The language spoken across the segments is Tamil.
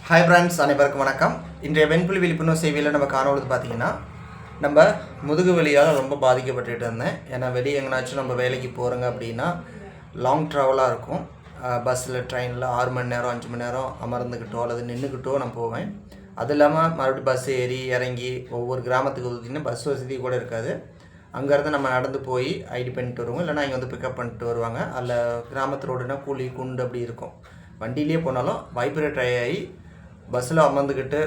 ஹாய் ஃப்ரெண்ட்ஸ், அனைவருக்கும் வணக்கம். இன்றைய வெண்புலி விழிப்புணர்வு சேவையில் நம்ம காணொலிது பார்த்திங்கன்னா, நம்ம முதுகு வலியால் ரொம்ப பாதிக்கப்பட்டுட்டு இருந்தேன். ஏன்னா வெளியே எங்கேனாச்சும் நம்ம வேலைக்கு போகிறோங்க அப்படின்னா லாங் ட்ராவலாக இருக்கும். பஸ்ஸில் ட்ரெயினில் 6 மணி நேரம் 5 மணி நேரம் அமர்ந்துக்கிட்டோ அல்லது நின்றுக்கிட்டோ நான் போவேன். அது இல்லாமல் மறுபடியும் பஸ் ஏறி இறங்கி ஒவ்வொரு கிராமத்துக்கு பார்த்திங்கன்னா பஸ் வசதி கூட இருக்காது. அங்கேருந்து நம்ம நடந்து போய் ஐடி பண்ணிட்டு வருவோம், இல்லைனா இங்கே வந்து பிக்கப் பண்ணிட்டு வருவாங்க. அதில் கிராமத்து ரோடுனா கூலி குண்டு அப்படி இருக்கும். வண்டியிலே போனாலும் வைப்ரேட் ஆகி பஸ்ஸில் அமர்ந்துக்கிட்டு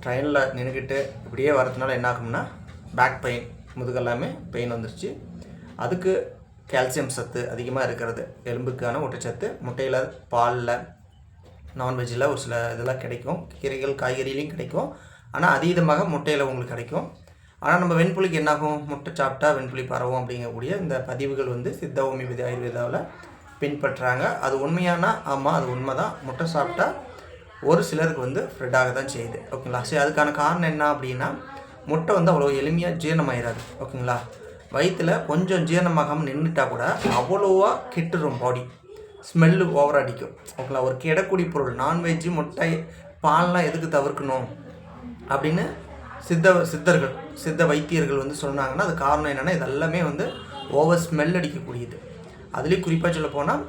ட்ரெயினில் நின்றுக்கிட்டு இப்படியே வரதுனால என்ன ஆகும்னா பேக் பெயின், முதுகெல்லாமே பெயின் வந்துருச்சு. அதுக்கு கால்சியம் சத்து அதிகமாக இருக்கிறது, எலும்புக்கான ஊட்டச்சத்து முட்டையில், பாலில், நான்வெஜ்ஜில் ஒரு சில இதெல்லாம் கிடைக்கும். கீரைகள் காய்கறிலையும் கிடைக்கும், ஆனால் அதீதமாக முட்டையில் உங்களுக்கு கிடைக்கும். ஆனால் நம்ம வெண்புலிக்கு என்னாகும், முட்டை சாப்பிட்டா வெண்புலி பரவும் அப்படிங்கக்கூடிய இந்த பதிவுகள் வந்து சித்த ஹோமியோபதி ஆயுர்வேதாவில் பின்பற்றுறாங்க. அது உண்மையானா ஆமாம், அது உண்மை தான். முட்டை சாப்பிட்டா ஒரு சிலருக்கு வந்து ஃப்ரெட்டாக தான் செய்யுது, ஓகேங்களா. சரி, அதுக்கான காரணம் என்ன அப்படின்னா, முட்டை வந்து அவ்வளோ எளிமையாக ஜீரணமாயிடாது, ஓகேங்களா. வயிற்றில் கொஞ்சம் ஜீரணமாகாமல் நின்றுட்டா கூட அவ்வளோவா கெட்டுடும், பாடி ஸ்மெல்லு ஓவர் அடிக்கும், ஓகேங்களா. ஒரு கெடக்கூடிய பொருள் நான்வெஜ்ஜு, முட்டை, பால்லாம் எதுக்கு தவிர்க்கணும் அப்படின்னு சித்த வைத்தியர்கள் வந்து சொன்னாங்கன்னா அது காரணம் என்னென்னா, இதெல்லாமே வந்து ஓவர் ஸ்மெல் அடிக்கக்கூடியது. அதுலேயும் குறிப்பாக சொல்ல போனால்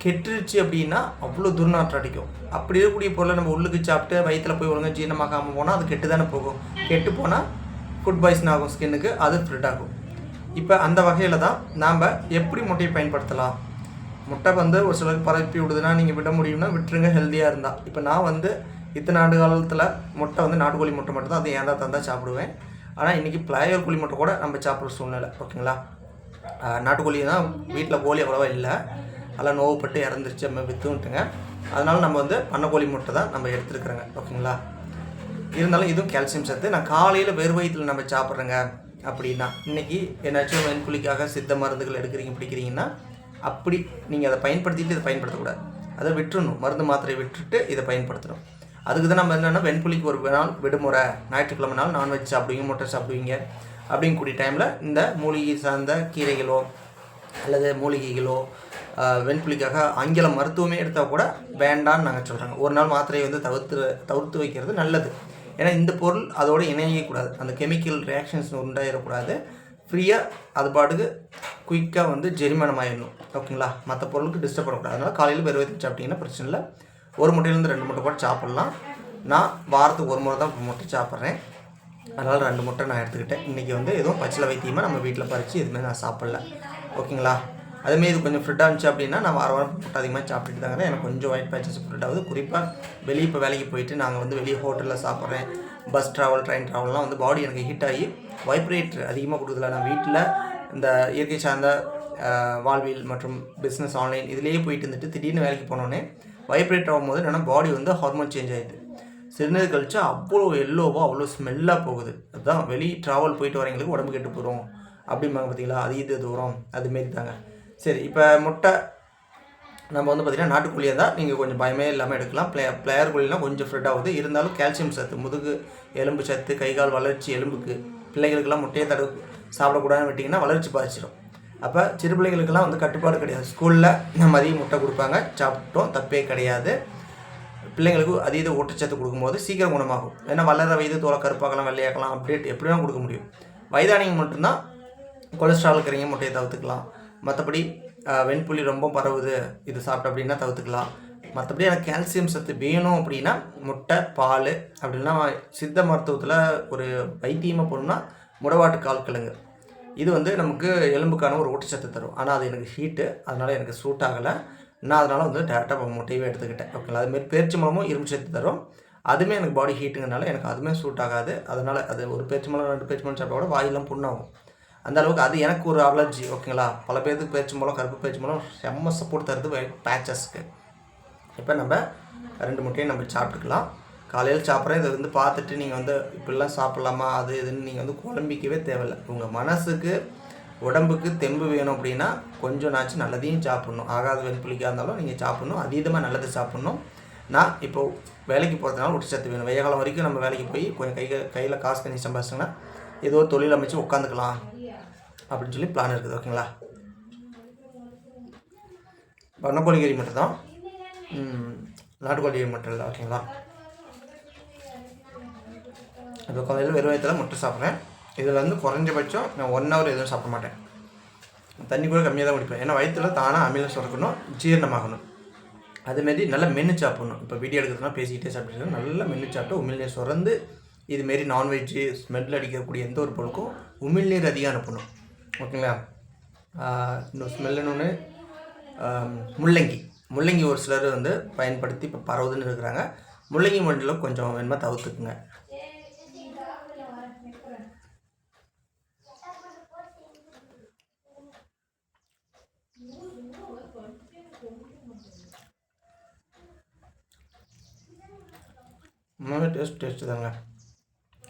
கெட்டுருச்சு அப்படின்னா அவ்வளோ துர்நாற்றம் அடிக்கும். அப்படி இருக்கக்கூடிய பொருளை நம்ம உள்ளுக்கு சாப்பிட்டு வயிற்றில் போய் ஒழுங்காக ஜீரணமாகாமல் போனால் அது கெட்டு தானே போகும். கெட்டு போனால் ஃபுட் பாய்சன் ஆகும் ஸ்கின்னுக்கு, அது ஃப்ரெட் ஆகும். இப்போ அந்த வகையில் தான் நாம் எப்படி முட்டையை பயன்படுத்தலாம். முட்டை வந்து ஒரு சிலருக்கு பரப்பி விடுதுன்னா நீங்கள் விட முடியும்னா விட்டுருங்க, ஹெல்த்தியாக இருந்தால். இப்போ நான் வந்து இத்தனை ஆண்டு காலத்தில் முட்டை வந்து நாட்டுக்கோழி முட்டை மட்டும் தான், அது ஏன் தான் தந்தால் சாப்பிடுவேன். ஆனால் இன்றைக்கி பிளாயர் கோழி முட்டை கூட நம்ம சாப்பிட்ற சூழ்நிலை, ஓகேங்களா. நாட்டுக்கோழி தான் வீட்டில் கோழி அவ்வளோவா இல்லை, அதெல்லாம் நோவுப்பட்டு இறந்துருச்சு, நம்ம விற்றுன்ட்டுங்க. அதனால் நம்ம வந்து பண்ணக்கோழி முட்டை தான் நம்ம எடுத்துருக்குறோங்க, ஓகேங்களா. இருந்தாலும் இதுவும் கால்சியம் சத்து. நான் காலையில் வெறும் வயிற்றில் நம்ம சாப்பிட்றேங்க அப்படின்னா, இன்றைக்கி என்னாச்சும் வெண்புலிக்காக சித்த மருந்துகள் எடுக்கிறீங்க பிடிக்கிறீங்கன்னா அப்படி நீங்கள் அதை பயன்படுத்திட்டு இதை பயன்படுத்தக்கூடாது, அதை விட்டுறணும். மருந்து மாத்திரை விட்டுட்டு இதை பயன்படுத்தணும். அதுக்கு தான் நம்ம என்னென்னா, வெண்புலிக்கு ஒரு நாள் விடுமுறை, ஞாயிற்றுக்கிழமை நாள் நான்வெஜ் சாப்பிடுவீங்க, முட்டை சாப்பிடுவீங்க அப்படிங்கக்கூடிய டைமில் இந்த மூலிகை சார்ந்த கீரைகளோ அல்லது மூலிகைகளோ வெண்புலிக்காக ஆங்கில மருத்துவமே எடுத்தால் கூட வேண்டான்னு நாங்கள் சொல்கிறாங்க. ஒரு நாள் மாத்திரையை வந்து தவிர்த்து வைக்கிறது நல்லது. ஏன்னா இந்த பொருள் அதோடு இணையக்கூடாது, அந்த கெமிக்கல் ரியாக்ஷன்ஸ் உண்டாயிடக்கூடாது. ஃப்ரீயாக அது பாட்டுக்கு குயிக்காக வந்து ஜெரிமானம் ஆகிடணும், ஓகேங்களா. மற்ற பொருளுக்கு டிஸ்டர்ப் பண்ணக்கூடாது. அதனால் காலையில் வெறும் வயிற்று சாப்பிட்டிங்கன்னா பிரச்சனை இல்லை. ஒரு முட்டையிலேருந்து 2 முட்டை கூட சாப்பிட்லாம். நான் வாரத்துக்கு ஒரு முறை தான் முட்டை சாப்பிட்றேன், அதனால் 2 முட்டை நான் எடுத்துக்கிட்டேன். இன்றைக்கி வந்து எதுவும் பச்சிலை வைத்தியமாக நம்ம வீட்டில் பறித்து எதுவுமே நான் சாப்பிடல, ஓகேங்களா. அதுமாரி இது கொஞ்சம் ஃப்ரெட்டாக இருந்துச்சு அப்படின்னா நான் வாரம் முட்டை அதிகமாக சாப்பிட்டுட்டு தாங்க. எனக்கு கொஞ்சம் ஒயிட் பேச்சஸ் ஃப்ரெட் ஆகுது. குறிப்பாக வெளியே இப்போ வேலைக்கு போயிட்டு நாங்கள் வந்து வெளியே ஹோட்டலில் சாப்பிட்றேன், பஸ் ட்ராவல், ட்ரெயின் ட்ராவல்லாம் வந்து பாடி எனக்கு ஹீட் ஆகி வைப்ரேட் அதிகமாக கொடுக்குதில்ல. நான் வீட்டில் இந்த இயற்கை சார்ந்த வாழ்வியல் மற்றும் பிஸ்னஸ் ஆன்லைன் இதிலேயே போயிட்டு இருந்துட்டு திடீர்னு வேலைக்கு போனோடனே வைப்ரேட் ஆகும்போது என்னென்னா பாடி வந்து ஹார்மோன் சேஞ்ச் ஆகிடுது. சிறுநீர் கழிச்சா அவ்வளோ எல்லோவோ அவ்வளோ ஸ்மெல்லாக போகுது. அதுதான் வெளியே ட்ராவல் போயிட்டு வரவங்களுக்கு உடம்பு கெட்டு போகிறோம் அப்படிம்பாங்க பார்த்தீங்களா, அது இது தூரம் அதுமாரி தாங்க. சரி, இப்போ முட்டை நம்ம வந்து பார்த்திங்கன்னா நாட்டுக்கோழியாக தான் நீங்கள் கொஞ்சம் பயமே இல்லாமல் எடுக்கலாம். பிளேயர் கோழிலாம் கொஞ்சம் ஃப்ரெட் ஆகுது. இருந்தாலும் கால்சியம் சத்து, முதுகு எலும்பு சத்து, கைகால் வளர்ச்சி, எலும்புக்கு பிள்ளைகளுக்கெல்லாம் முட்டையை சாப்பிடக்கூடாதுன்னு விட்டிங்கன்னா வளர்ச்சி பாதிச்சிடும். அப்போ சிறு பிள்ளைகளுக்கெல்லாம் வந்து கட்டுப்பாடு கிடையாது. ஸ்கூலில் நம்ம அதிக முட்டை கொடுப்பாங்க, சாப்பிட்டோம், தப்பே கிடையாது. பிள்ளைங்களுக்கு அதீத ஊட்டச்சத்து கொடுக்கும்போது சீக்கிரம் குணமாகும். ஏன்னா வளர வயது தோலை கருப்பாக்கலாம், வெள்ளையாக்கலாம், அப்டேட் எப்படி தான் கொடுக்க முடியும். வயதானிங்க மட்டும்தான் கொலஸ்ட்ரால் இருக்கிறீங்க முட்டையை தவிர்த்துக்கலாம். மற்றபடி வெண்புலி ரொம்ப பரவுது இது சாப்பிட்ட அப்படின்னா தவிர்த்துக்கலாம். மற்றபடி எனக்கு கால்சியம் சத்து வேணும் அப்படின்னா முட்டை, பால், அப்படின்னா சித்த மருத்துவத்தில் ஒரு வைத்தியமாக போகணும்னா முடவாட்டு கால் கிழங்கு. இது வந்து நமக்கு எலும்புக்கான ஒரு ஊட்டச்சத்து தரும். ஆனால் அது எனக்கு ஹீட்டு, அதனால் எனக்கு சூட் ஆகலை. நான் அதனால் வந்து டேரெக்டாக முட்டையவே எடுத்துக்கிட்டேன், ஓகேங்களா. அதுமாரி பேரிச்சி மூலமும் இரும்பு சத்து தரும். அதுவுமே எனக்கு பாடி ஹீட்டுங்கிறனால எனக்கு அதுவுமே சூட் ஆகாது. அதனால் அது ஒரு பேரிச்சி மூலம் 2 பேரிச்சி மூலம் சாப்பிட்டா கூட வாயெல்லாம் புண்ணாகும். அந்த அளவுக்கு அது எனக்கு ஒரு அலர்ஜி, ஓகேங்களா. பல பேருக்கு பேரிச்சி மூலம், கருப்பு பேரிச்சி மூலம் செம்ம சப்போர்ட் தருது பேச்சஸ்க்கு. இப்போ நம்ம 2 முட்டையும் நம்ம சாப்பிட்டுக்கலாம். காலையில் சாப்பிட்றேன். இதை வந்து பார்த்துட்டு நீங்கள் வந்து இப்படிலாம் சாப்பிட்லாமா அது இதுன்னு நீங்கள் வந்து குழம்பிக்கவே தேவையில்லை. உங்கள் மனசுக்கு உடம்புக்கு தெம்பு வேணும் அப்படின்னா கொஞ்சம் நாச்சு நல்லதையும் சாப்பிட்ணும். ஆகாத வெண்புலிக்காக இருந்தாலும் நீங்கள் சாப்பிட்ணும், அதீதமாக நல்லது சாப்பிட்ணும். நான் இப்போது வேலைக்கு போகிறதுனால ஊட்டச்சத்து வேணும். வெய்ய காலம் வரைக்கும் நம்ம வேலைக்கு போய் கொஞ்சம் கையில் காசு கஞ்சி சம்பாதிச்சிங்கன்னா ஏதோ தொழில் அமைச்சு உட்காந்துக்கலாம் அப்படின்னு சொல்லி பிளான் இருக்குது, ஓகேங்களா. பண்ணக்கோழி கறி மட்டும் தான், நாட்டுக்கோழி மட்டும் இல்லை, ஓகேங்களா. இப்போ காலையில் வெறும் வயிற்றில் முட்டை சாப்பிட்றேன். இதில் வந்து குறைஞ்சபட்சம் நான் 1 ஹவர் எதுவும் சாப்பிட மாட்டேன். தண்ணி கூட கம்மியாக தான் குடிப்பேன். ஏன்னா வயிற்றில் தானாக அமிலம் சுரக்கணும், ஜீரணமாகணும். அதுமாரி நல்லா மென்று சாப்பிட்ணும். இப்போ வீடியோ எடுக்கிறதுனா பேசிக்கிட்டே சாப்பிட்டு நல்லா மென்று சாப்பிட்டு உமிழ்நீர் சுரந்து இதுமாரி நான்வெஜ்ஜு ஸ்மெல் அடிக்கக்கூடிய எந்த ஒரு பொருளுக்கும் உமிழ்நீர் அதிகம் அனுப்பணும். ஓகேங்களா? இன்னும் ஸ்மெல்லுன்னு முள்ளங்கி ஒரு சிலர் வந்து பயன்படுத்தி இப்போ பரவுதுன்னு இருக்கிறாங்க. முள்ளங்கி மண்டில் கொஞ்சம் வேணுமா தவிர்த்துக்குங்க. ரொம்ப டேஸ்ட்டு தாங்க.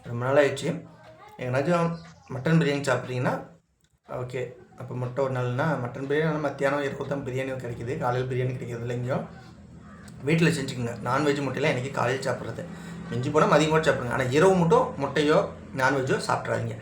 ரொம்ப நாள் ஆயிடுச்சு. எங்கேனாச்சும் மட்டன் பிரியாணி சாப்பிட்றீங்கன்னா ஓகே. அப்போ முட்டை ஒரு நாள்னா மட்டன் பிரியாணி மத்தியானம் இருக்கத்தான் பிரியாணி கிடைக்கிது. காலையில் பிரியாணி கிடைக்கிறது இல்லை. எங்கேயும் வீட்டில் செஞ்சுக்கோங்க. நான்வெஜ் முட்டையெல்லாம் இன்றைக்கி காலையில் சாப்பிட்றது மிஞ்சி போனால் மதியம் கூட சாப்பிடுங்க. ஆனால் இரவு மட்டும் முட்டையோ நான்வெஜ்ஜோ சாப்பிட்றாதீங்க.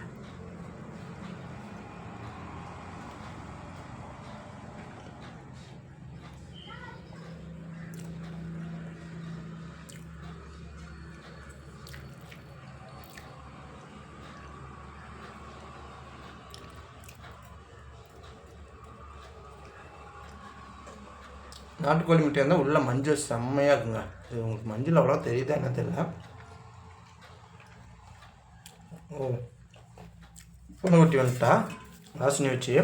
நாட்டுக்கோழி முட்டை இருந்தால் உள்ள மஞ்சள் செம்மையாக இருக்குங்க. இது உங்களுக்கு மஞ்சள் அவ்வளோ தெரியுதா என்ன தெரியல. ஓ பூனை குட்டி வந்துட்டா வாசனை வச்சு.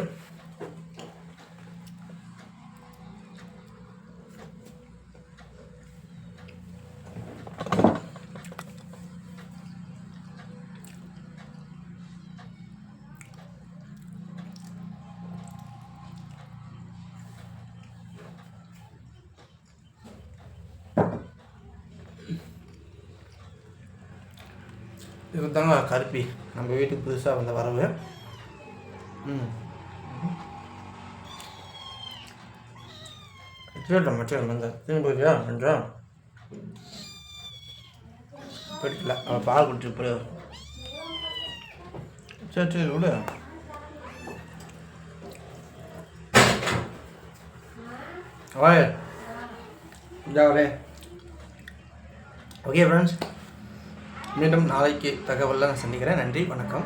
இது தாங்க கருப்பி, நம்ம வீட்டுக்கு புதுசாக வந்த வரவு. மச்சம் வந்து திரும்பியா கொஞ்சம் போயிட்டுல அவள் பால் குடிச்சு போய் சரி விடு. ஓகே ஃப்ரெண்ட்ஸ், மீண்டும் நாளைக்கு தகவலில் நான் சந்திக்கிறேன். நன்றி, வணக்கம்.